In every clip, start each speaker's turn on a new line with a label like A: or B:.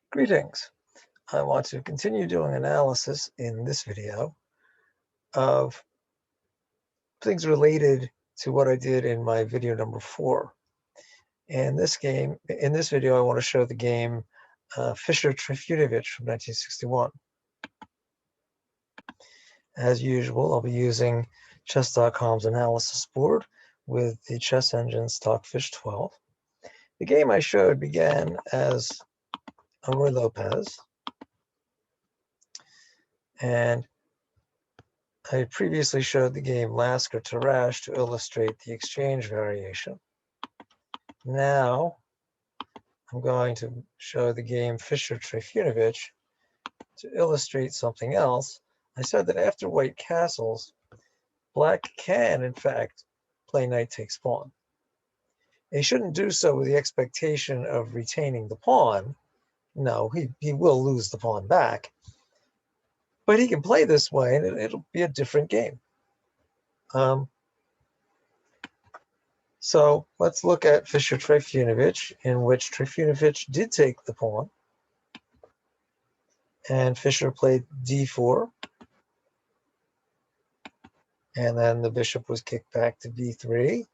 A: Greetings. I want to continue doing analysis in this video of things related to what I did in my video number 4. In this video, I want to show the game Fischer-Trifunovic from 1961. As usual, I'll be using Chess.com's analysis board with the chess engine Stockfish 12. The game I showed began as Open Ruy Lopez, and I previously showed the game Lasker-Tarrasch to illustrate the exchange variation. Now, I'm going to show the game Fischer-Trifunovic to illustrate something else. I said that after white castles, black can, in fact, play knight takes pawn. He shouldn't do so with the expectation of retaining the pawn. No, he will lose the pawn back. But he can play this way, and it'll be a different game. So let's look at Fischer-Trifunovic, in which Trifunovic did take the pawn. And Fischer played d4. And then the bishop was kicked back to b3.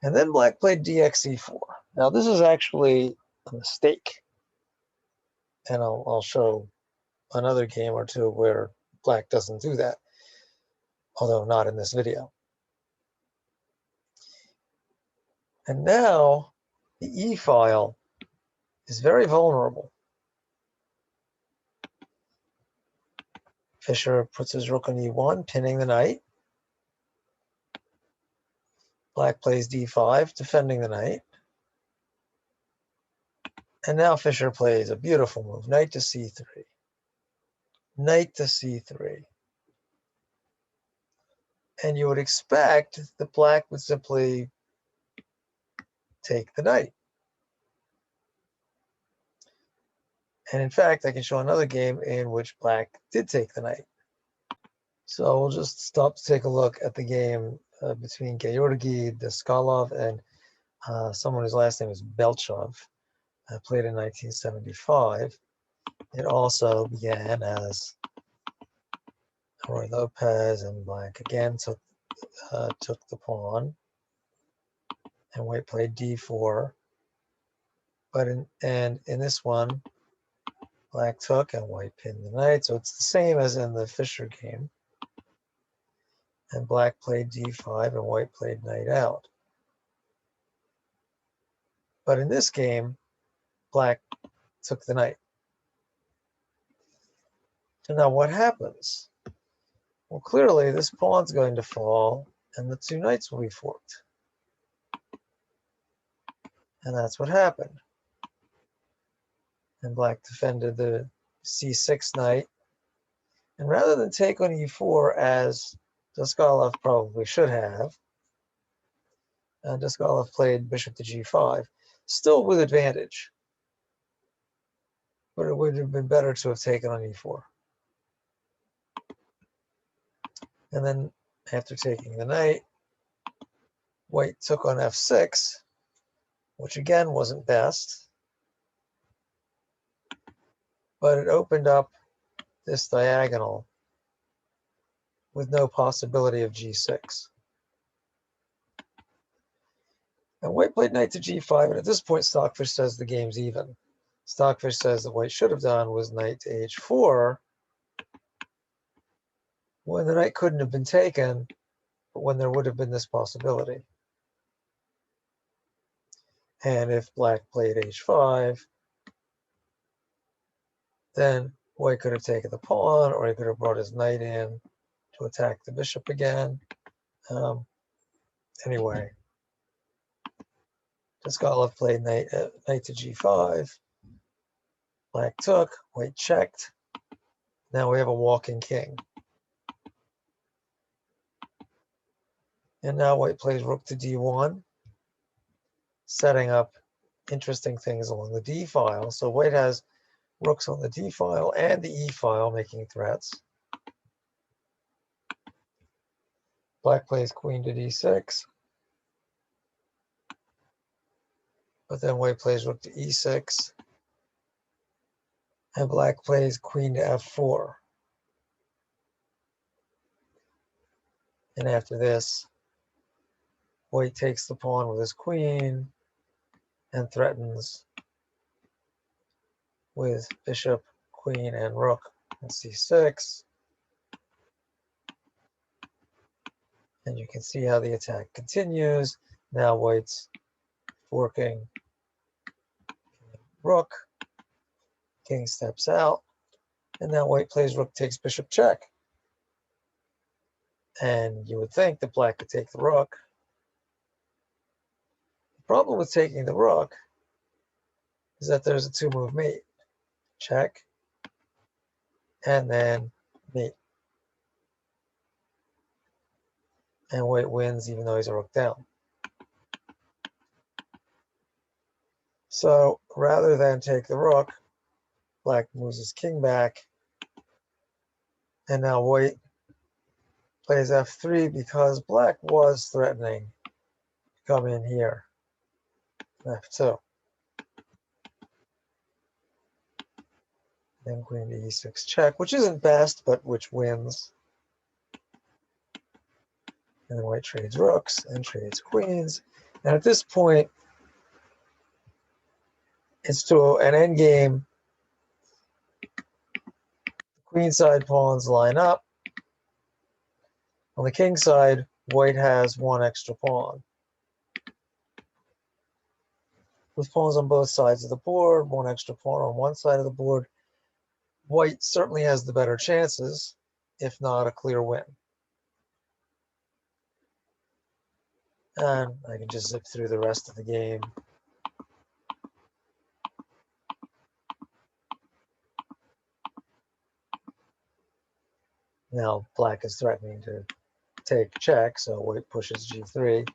A: And then black played dxe4. Now this is actually a mistake. And I'll show another game or two where black doesn't do that, although not in this video. And now the E file is very vulnerable. Fischer puts his rook on e1, pinning the knight. Black plays d5, defending the knight. And now Fischer plays a beautiful move, knight to c3. Knight to c3. And you would expect that black would simply take the knight. And in fact, I can show another game in which black did take the knight. So we'll just stop to take a look at the game between Georgy Daskalov and someone whose last name is Belchev, played in 1975. It also began as Ruy Lopez, and black again took the pawn, and white played d4. But in this one, black took and white pinned the knight, so it's the same as in the Fischer game. And black played d5 and white played knight out. But in this game, black took the knight. So now what happens? Well, clearly this pawn's going to fall and the two knights will be forked. And that's what happened. And black defended the c6 knight. And rather than take on e4 as Daskalov probably should have, Daskalov played bishop to g5, still with advantage. But it would have been better to have taken on e4. And then after taking the knight, white took on f6, which again wasn't best. But it opened up this diagonal with no possibility of g6. And white played knight to g5, and at this point Stockfish says the game's even. Stockfish says that white should have done was knight to h4, when the knight couldn't have been taken, but when there would have been this possibility. And if black played h5, then white could have taken the pawn, or he could have brought his knight in to attack the bishop again. Anyway, Daskalov played knight to g5. Black took, white checked. Now we have a walking king. And now white plays rook to d1, setting up interesting things along the d file. So white has rooks on the d file and the e file making threats. Black plays queen to d6. But then white plays rook to e6. And black plays queen to f4. And after this, white takes the pawn with his queen and threatens with bishop, queen, and rook and c6. And you can see how the attack continues. Now white's forking rook. King steps out. And now white plays rook takes bishop check. And you would think that black could take the rook. The problem with taking the rook is that there's a two-move mate. Check, and then mate. And white wins even though he's a rook down. So rather than take the rook, black moves his king back. And now white plays f3 because black was threatening to come in here. f2. Then queen to e6 check, which isn't best, but which wins. And then white trades rooks and trades queens. And at this point, it's to an endgame. The queen side pawns line up. On the king side, white has one extra pawn. With pawns on both sides of the board, one extra pawn on one side of the board, white certainly has the better chances, if not a clear win. And I can just zip through the rest of the game. Now black is threatening to take check, so white pushes g3.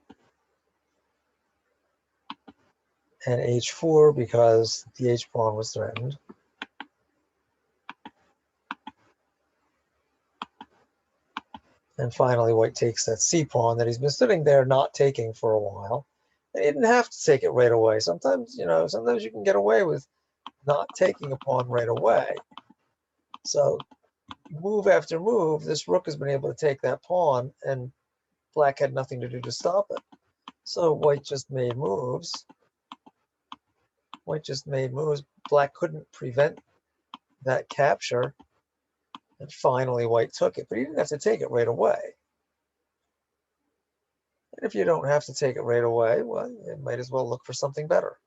A: And h4 because the h pawn was threatened. And finally, white takes that c pawn that he's been sitting there not taking for a while. And he didn't have to take it right away. Sometimes, sometimes you can get away with not taking a pawn right away. So move after move, this rook has been able to take that pawn, and black had nothing to do to stop it. So white just made moves. White just made moves. Black couldn't prevent that capture. And finally, white took it. But he didn't have to take it right away. And if you don't have to take it right away, well, you might as well look for something better.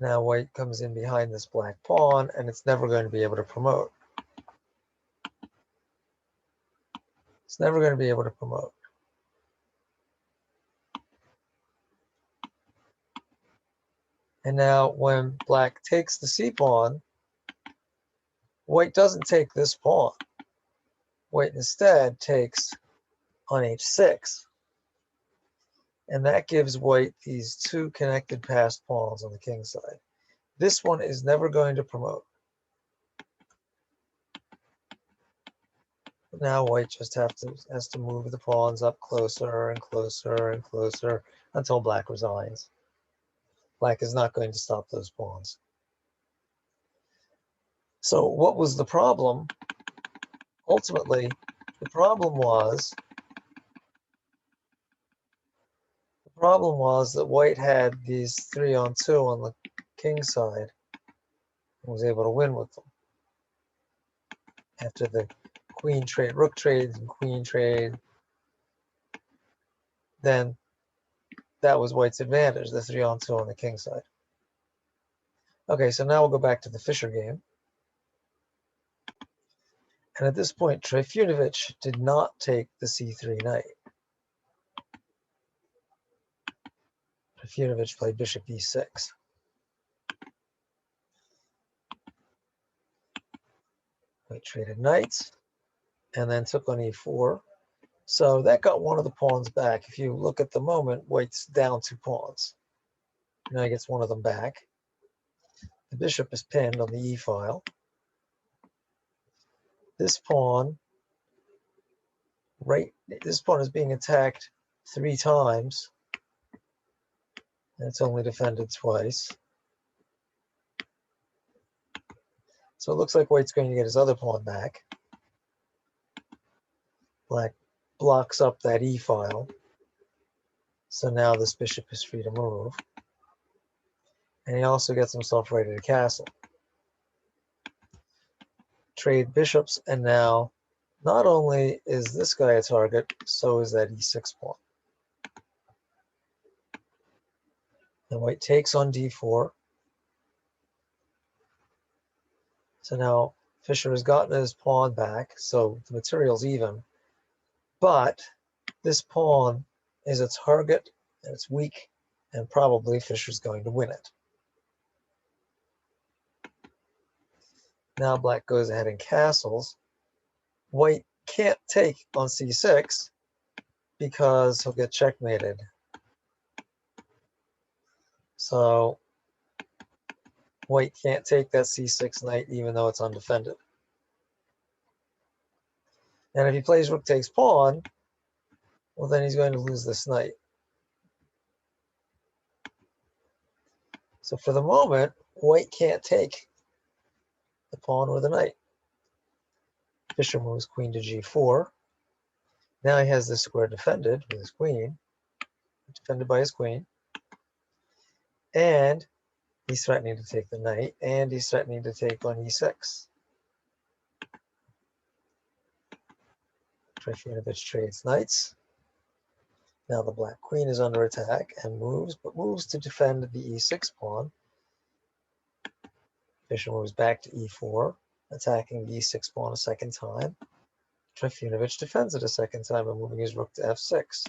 A: Now white comes in behind this black pawn, and it's never going to be able to promote. It's never going to be able to promote. And now when black takes the c pawn, white doesn't take this pawn. White instead takes on h6. And that gives white these two connected passed pawns on the king side. This one is never going to promote. Now white just has to move the pawns up closer and closer and closer until black resigns. Black is not going to stop those pawns. So what was the problem? Ultimately, the problem was that white had these 3-on-2 on the king side and was able to win with them. After the queen trade, rook trades, and queen trade, then that was white's advantage, the 3-on-2 on the king side. Okay, so now we'll go back to the Fischer game. And at this point, Trifunovic did not take the c3 knight. Trifunovic played bishop e6. White traded knights and then took on e4. So that got one of the pawns back. If you look at the moment, white's down 2 pawns. Now he gets one of them back. The bishop is pinned on the e file. This pawn is being attacked 3 times. And it's only defended twice. So it looks like white's going to get his other pawn back. Black blocks up that e file. So now this bishop is free to move. And he also gets himself ready to castle. Trade bishops, and now not only is this guy a target, so is that e6 pawn. And white takes on d4. So now Fischer has gotten his pawn back, so the material's even. But this pawn is a target, and it's weak, and probably Fischer's going to win it. Now black goes ahead and castles. White can't take on c6 because he'll get checkmated. So white can't take that c6 knight even though it's undefended. And if he plays rook takes pawn, well, then he's going to lose this knight. So for the moment, white can't take the pawn or the knight. Fischer moves queen to g4. Now he has this square defended with his queen, defended by his queen. And he's threatening to take the knight, and he's threatening to take on e6. Trifunovic trades knights. Now the black queen is under attack and moves, but moves to defend the e6 pawn. Fischer moves back to e4, attacking the e6 pawn a second time. Trifunovic defends it a second time by moving his rook to f6.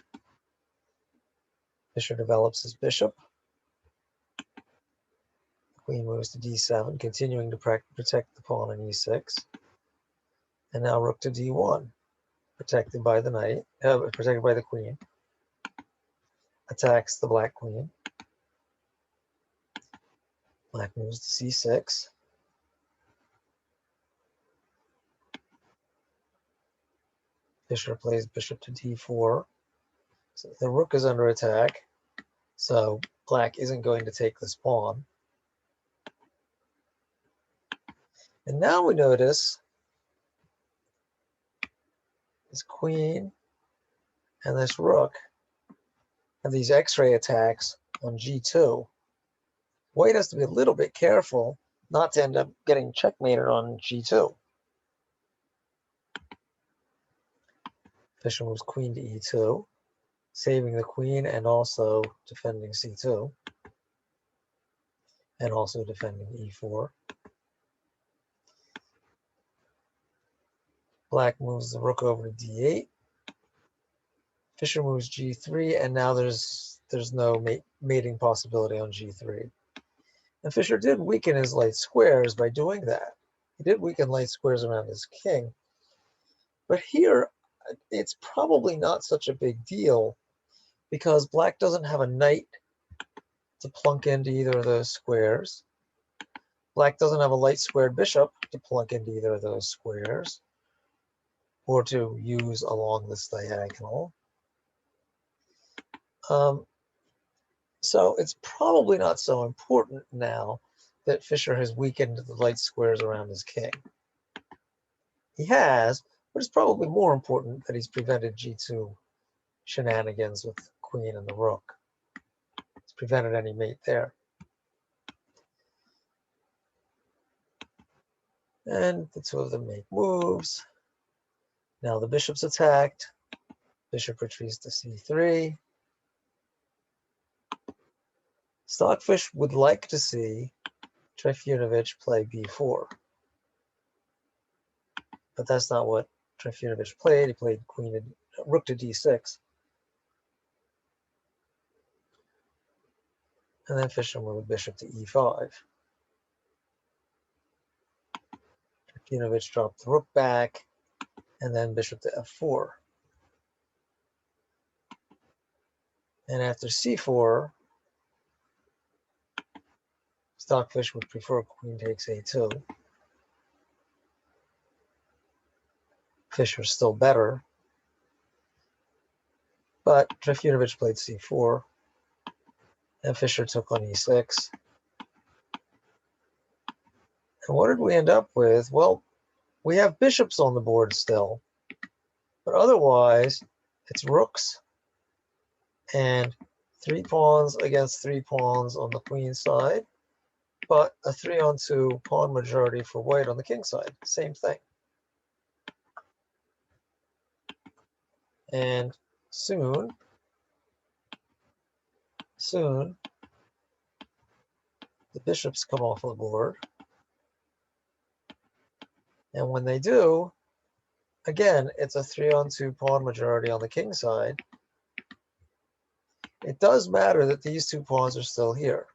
A: Fischer develops his bishop. Queen moves to d7, continuing to protect the pawn on e6. And now rook to d1, protected by the knight, protected by the queen. Attacks the black queen. Black moves to c6. Fischer plays bishop to d4. So the rook is under attack. So black isn't going to take this pawn. And now we notice this queen and this rook have these x-ray attacks on g2. White has to be a little bit careful not to end up getting checkmated on g2. Fischer moves queen to e2, saving the queen and also defending c2, and also defending e4. Black moves the rook over to d8. Fischer moves g3, and now there's no mating possibility on g3. And Fischer did weaken his light squares by doing that. He did weaken light squares around his king. But here, it's probably not such a big deal because black doesn't have a knight to plunk into either of those squares. Black doesn't have a light squared bishop to plunk into either of those squares or to use along this diagonal. So it's probably not so important now that Fischer has weakened the light squares around his king. He has, but it's probably more important that he's prevented g2 shenanigans with the queen and the rook. It's prevented any mate there. And the two of them make moves. Now the bishop's attacked. Bishop retreats to c3. Stockfish would like to see Trifunovic play b4. But that's not what Trifunovic played. He played rook to d6. And then Fischer moved bishop to e5. Trifunovic dropped the rook back, and then bishop to f4. And after c4, Stockfish would prefer queen takes a2. Fischer's still better, but Trifunovic played c4, And Fischer took on e6. And what did we end up with? Well, we have bishops on the board still, but otherwise it's rooks and 3 pawns against 3 pawns on the queen side, but a 3-on-2 pawn majority for white on the king side. Same thing. And soon, the bishops come off the board. And when they do, again, it's a 3-on-2 pawn majority on the king side. It does matter that these 2 pawns are still here.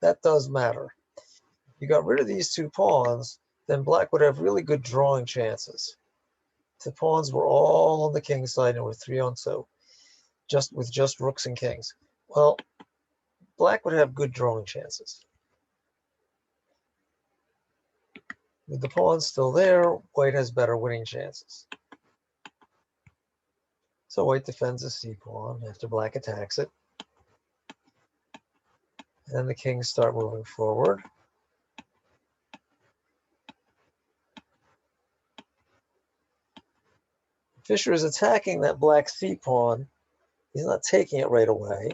A: That does matter. If you got rid of these 2 pawns, then black would have really good drawing chances. The pawns were all on the king side and were 3-on-2, with just rooks and kings. Well, black would have good drawing chances. With the pawns still there, white has better winning chances. So white defends a c pawn after black attacks it. And then the kings start moving forward. Fischer is attacking that black c pawn. He's not taking it right away.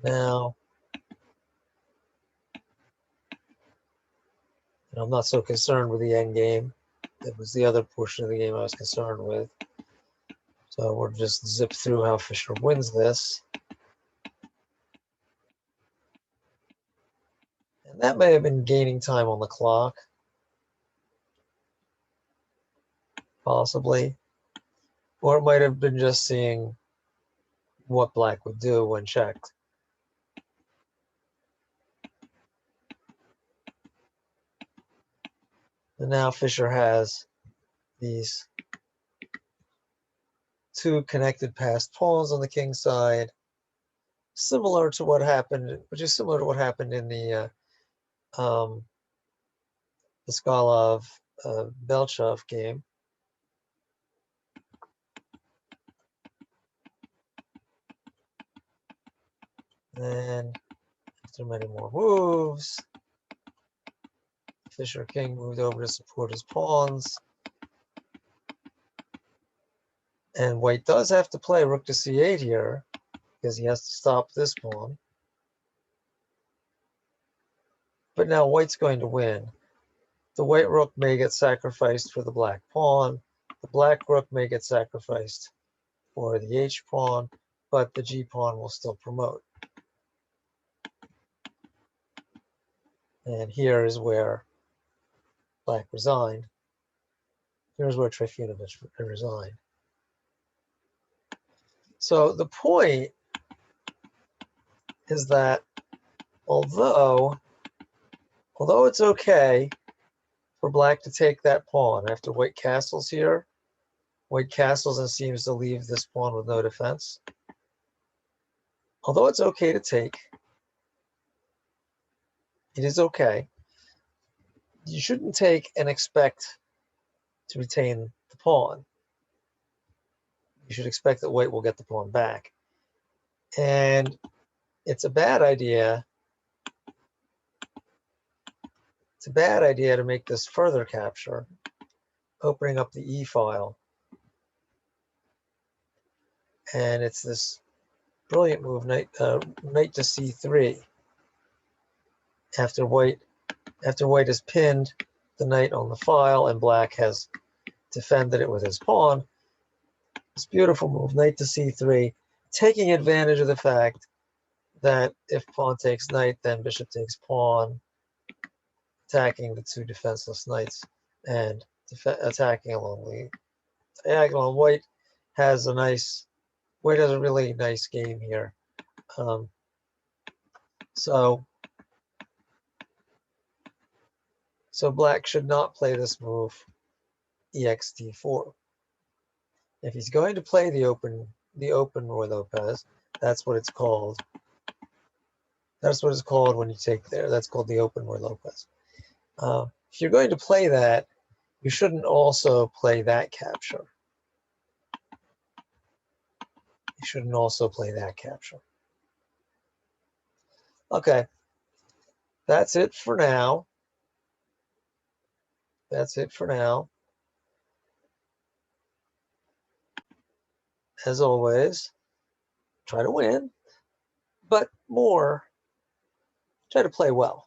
A: Now, I'm not so concerned with the end game. That was the other portion of the game I was concerned with. So we'll just zip through how Fischer wins this. And that may have been gaining time on the clock. Possibly. Or it might have been just seeing what black would do when checked. And now Fischer has these 2 connected passed pawns on the king side, similar to what happened, which is similar to what happened in the Daskalov-Belchev game. And after many more moves, Fischer king moved over to support his pawns. And white does have to play rook to c8 here, because he has to stop this pawn. But now white's going to win. The white rook may get sacrificed for the black pawn. The black rook may get sacrificed for the h pawn, but the g pawn will still promote. And here is where black resigned. Here's where Trifunovic resigned. So the point is that although it's okay for black to take that pawn after white castles here, white castles and seems to leave this pawn with no defense. Although it's okay to take, it is okay. You shouldn't take and expect to retain the pawn. You should expect that white will get the pawn back. And it's a bad idea. It's a bad idea to make this further capture, opening up the e file. And it's this brilliant move, knight to c3. After white has pinned the knight on the file and black has defended it with his pawn. This beautiful move, knight to c3, taking advantage of the fact that if pawn takes knight, then bishop takes pawn, attacking the 2 defenseless knights and attacking along the diagonal. White has a really nice game here. So black should not play this move, ext4. If he's going to play the open Ruy Lopez, that's what it's called. That's what it's called when you take there. That's called the Open Ruy Lopez. If you're going to play that, you shouldn't also play that capture. You shouldn't also play that capture. Okay, that's it for now. That's it for now. As always, try to win, but more, try to play well.